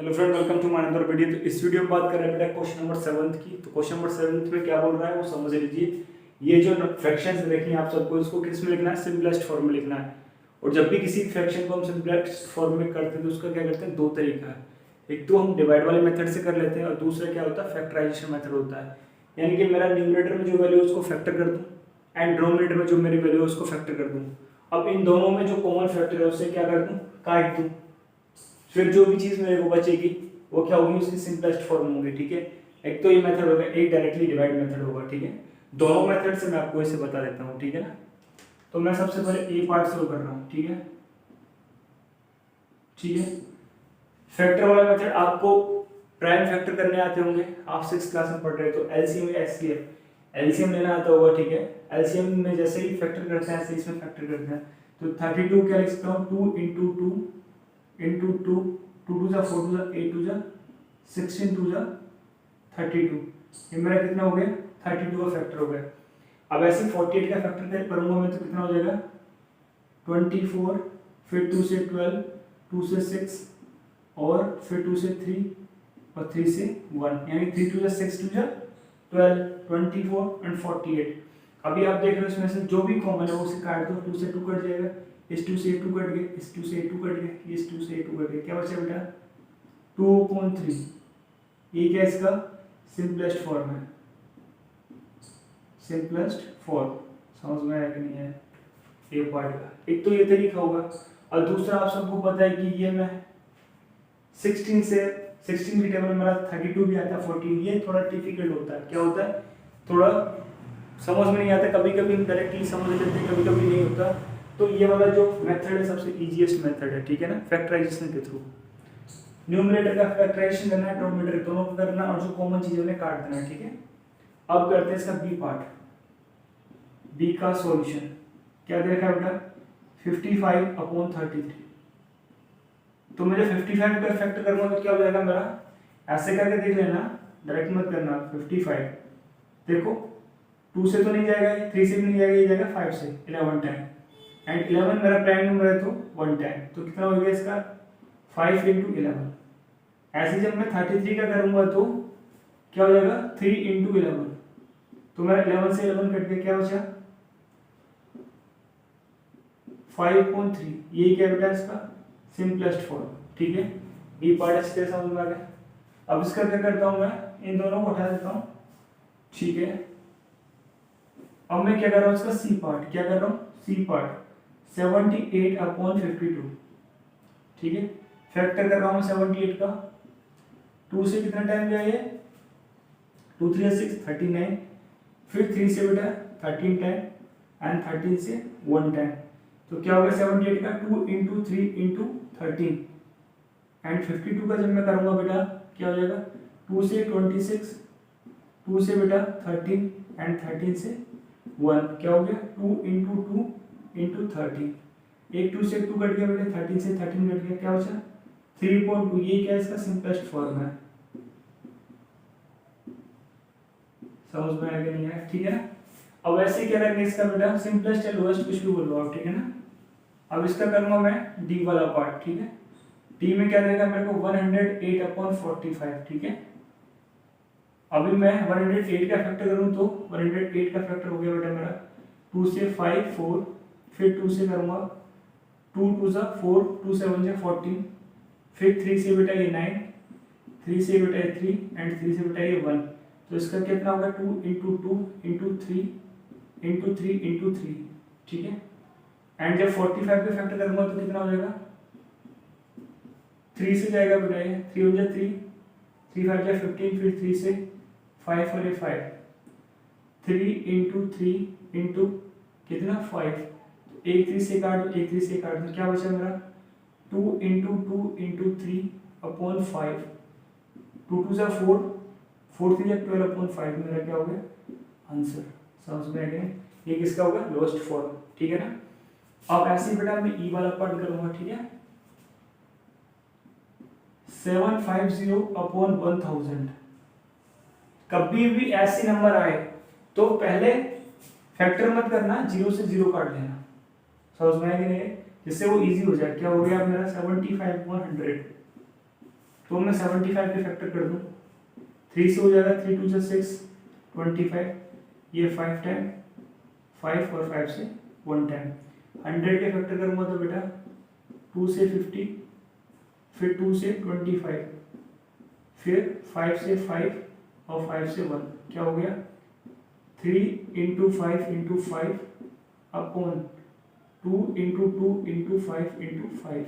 Hello friend, welcome to my another video. तो इस video में बात कर रहे हैं बेटा क्वेश्चन नंबर 7 की। तो क्वेश्चन नंबर 7 में क्या बोल रहा है वो समझ लीजिए। ये जो फ्रैक्शंस देखेंगे आप सबको, इसको किस में लिखना है? सिंपलेस्ट फॉर्म में लिखना है। और जब भी किसी फ्रैक्शन को हम सिंपलेस्ट फॉर्म में करते हैं तो उसका क्या करते हैं, दो तरीका है। एक तो हम डिवाइड वाले मेथड से कर लेते हैं और दूसरा क्या होता है, फैक्टराइजेशन मेथड होता है। यानी कि मेरा न्यूमरेटर में जो वैल्यू है उसको फैक्टर कर दूँ एंड डिनोमिनेटर में जो मेरी वैल्यू है उसको फैक्टर कर दूँ। अब इन दोनों में जो कॉमन फैक्टर है उससे क्या कर दूँ, काट दूँ। फिर जो भी चीज़ मेरे को बचेगी वो क्या होगी, उसकी सिंपलेस्ट फॉर्म होगी। ठीक है, एक तो ये मेथड होगा, एक डायरेक्टली डिवाइड मेथड होगा। ठीक है, दोनों मेथड से मैं आपको इसे बता देता हूँ। ठीक है ना, तो मैं सबसे पहले ए पार्ट से कर रहा हूँ। ठीक है, ठीक है। फैक्टर वाला मेथड आपको प्राइम फैक्टर करने आते होंगे, आप 6th क्लास में पढ़ रहे हैं तो एलसीएम या एचसीएफ एलसीएम लेना आता होगा। ठीक है, एलसीएम में जैसे ही फैक्टर करते हैं ऐसे इसमें फैक्टर करते हैं। तो 32 क्या लिख सकता हूँ, 2 इंटू 2 इंटू 2, 2 टू जा 4 टू जा 8 टू जा 16 टू जा 32। ये मेरा कितना हो गया, 32 का फैक्टर हो गया। अब ऐसे 48 का फैक्टर करूंगा मैं तो कितना हो जाएगा, 24, फिर 2 से 12, 2 से 6 और फिर 2 से 3 और 3 से 1, यानी 3 टू जा 6 टू जा 12, 24 एंड 48। अभी आप देख रहे हो इसमें से जो भी कॉमन है वो उसे काट दो, 2 से 2 कट जाएगा, इस 2 से 2 कट गया, इस 2 से 2 कट गया, इस 2 से 2 कट गया, क्या बचा बेटा 2/3। ये क्या इसका सिंपलेस्ट फॉर्म है, सिंपलेस्ट फॉर्म। समझ में आया कि नहीं है ए पार्ट का? एक तो ये तरीका होगा और दूसरा आप सबको पता है कि ये मैं 16 की टेबल मेरा 32 भी आता है, 14। ये थोड़ा डिफिकल्ट होता है। क्या होता है, थोड़ा समझ में नहीं आता, कभी कभी हम डायरेक्टली समझ लेते हैं, कभी कभी नहीं होता। तो ये वाला जो मेथड है सबसे इजीएस्ट मेथड है। ठीक है ना, फैक्टराइजेशन के थ्रू न्यूमरेटर का फैक्टराइजेशन करना है, डिनोमिनेटर दोनों को करना है और जो कॉमन चीजें उन्हें काट देना है। ठीक है, अब करते हैं इसका बी पार्ट, बी का सॉल्यूशन। क्या दे रखा है बेटा, 55/33। तो मुझे 55 का फैक्टर करूंगा तो क्या हो जाएगा मेरा, ऐसे करके देख लेना, डायरेक्ट मत करना। 55 देखो 2 से तो नहीं जाएगा, 3 से भी नहीं जाएगा, ये जाएगा 5 से, 11 टाइम एंड 11 मेरा प्राइम नंबर है तो 1 टाइम। तो कितना हो गया इसका 5 इंटू 11। ऐसे जब मैं 33 का करूंगा तो क्या हो जाएगा 3 इंटू 11। तो मेरा 11 से 11 कट गया, क्या बचा 5/3। ये क्या बेटा इसका सिंपलेस्ट फॉर्म। ठीक है, बी पार्ट अच्छी तरह समझ में आ गया। अब इसका क्या करता हूं मैं, इन दोनों को हटा देता हूं। ठीक है, अब मैं क्या कर रहा हूं, इसका सी पार्ट। क्या कर रहा हूं, सी पार्ट 78/52। ठीक है, फैक्टर कर रहा हूं 78 का। 2 से कितना टाइम गया ये, 2 3 6 39, फिर 3 से बेटा 13 टाइम एंड 13 से 1 टाइम। तो क्या होगा 78 का 2 इंटू 3 इंटू 13 एंड 52 का जब मैं करूंगा बेटा क्या हो जाएगा 2 से 26, 2 से बेटा 13 एंड 13 से 1, क्या हो गया 2 इंटू 2 इंटू 13। एक 2 से 2 कट गया बेटा, 13 से 13 कट गया, क्या बचा 3/2। ये क्या इसका सिंपलेस्ट फॉर्म है। समझ में आ गया नहीं है? ठीक है ना, अब ऐसे क्या करेंगे इसका बेटा, सिंपलेस्ट या लोएस्ट कुछ भी बोल लो आप। ठीक है ना, अब इसका करूंगा मैं डी वाला पार्ट। ठीक है, डी में क्या देगा मेरे को 108/45। ठीक है, अभी मैं 108 का फैक्टर करूं तो 108 का फैक्टर हो गया बेटा मेरा 2 से 5 4, फिर 2 से करूंगा 2 2 जा 4, 2 7 जा 14, फिर 3 से बेटा ये 9, 3 से बेटा ये 3 एंड 3 से बेटा ये 1। तो इसका कितना होगा 2 इंटू 2 इंटू 3 इंटू 3 इंटू 3। ठीक है, एंड जब 45 का फैक्टर करूंगा तो कितना हो जाएगा, 3 से जाएगा बेटा ये 3 हो जाए 3, 3 5 जा 15, फिर 3 से 5 और ये 5, 3 इंटू 3 इंटू कितना 5। तो एक 3 से काट दो, एक 3 से काट दो, क्या बचा मेरा 2 इंटू 2 इंटू 3/5, 2 2 जा 4, 4 3 जा 12/5। मेरा क्या हो गया आंसर। समझ में आ गया, ये किसका होगा लोएस्ट फॉर्म। ठीक है ना, अब ऐसे बेटा मैं ई वाला पार्ट करूंगा। ठीक है, 750/1000। कभी भी ऐसे नंबर आए तो पहले फैक्टर मत करना, 0 से 0 काट लेना। समझ में आया कि नहीं, जिससे वो इजी हो जाए। क्या हो गया मेरा 75/100। तो मैं 75 के फैक्टर कर दूं, 3 से हो जाएगा, 3 2 से 6 25, ये 5 टाइम 5 और 5 से 1 टाइम। 100 के फैक्टर करूँगा तो बेटा 2 से 50, फिर 2 से 25, फिर 5 से 5 और 5 से 1, क्या हो गया 3 into 5 into 5 upon 2 into 2 into 5 into 5,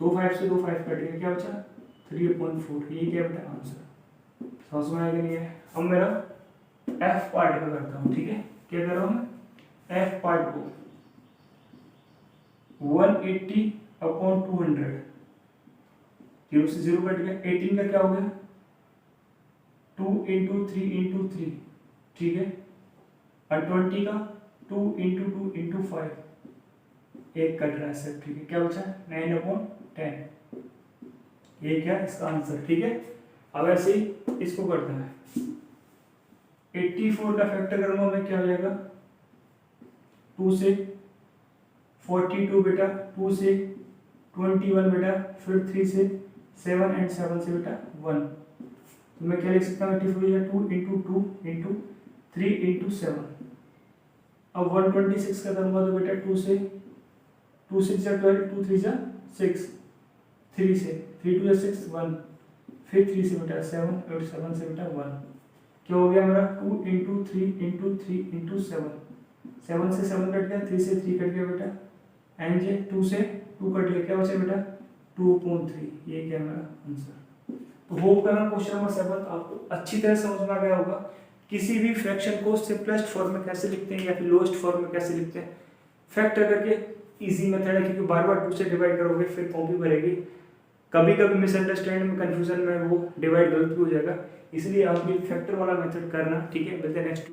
2 5 से 2 5 कट गया, क्या बचा 3/4। ये क्या बेटा आंसर। समझ में आएगा नहीं है। अब मेरा एफ पार्ट का करता हूँ, ठीक है। क्या कर रहा हूँ मैं, एफ पार्ट को 180 अपॉन 200, 0 से 0 कट गया। 18 का क्या हो गया 2 इंटू 3 इंटू 3, ठीक है। और 20 का 2 इंटू 2 इंटू 5, एक कट रहा है सब, ठीक है। क्या बचा 9/10, ये क्या इसका आंसर, ठीक है। अब ऐसे ही इसको करता है, 84 का फैक्टर करूंगा मैं, क्या हो जाएगा 2 से 42 बेटा, 2 से 21 बेटा, फिर 3 से 7 एंड 7 से बेटा 1। तो मैं क्या लिख सकता हूँ 84 2 इंटू 2 इंटू 3 इंटू 7। अब 126 का करूँगा तो बेटा 2 से 2 6 जा 12, 2 3 जा 6, 3 से 3 2 जा 6 1, फिर 3 से बेटा 7 और 7 से बेटा 1। क्या हो गया मेरा 2 इंटू 3 इंटू 3 इंटू 7, 7 से 7 कट गया, 3 से 3 कट गया बेटा, एंड जे 2 से 2 कट गया, क्या बचा बेटा 2/3। ये क्या मेरा आंसर। तो होप करना क्वेश्चन नंबर 7 आपको अच्छी तरह समझ में आ गया होगा। किसी भी फ्रैक्शन को सिंपलेस्ट फॉर्म में कैसे लिखते हैं या फिर लोएस्ट फॉर्म में कैसे लिखते हैं, फैक्टर करके इजी मेथड है, क्योंकि बार बार 2 से डिवाइड करोगे फिर कॉपी भरेगी, कभी कभी मिसअंडरस्टैंड में कंफ्यूजन में वो डिवाइड गलत भी हो जाएगा, इसलिए आप ये फैक्टर वाला मेथड करना, ठीक है। मिलते हैं नेक्स्ट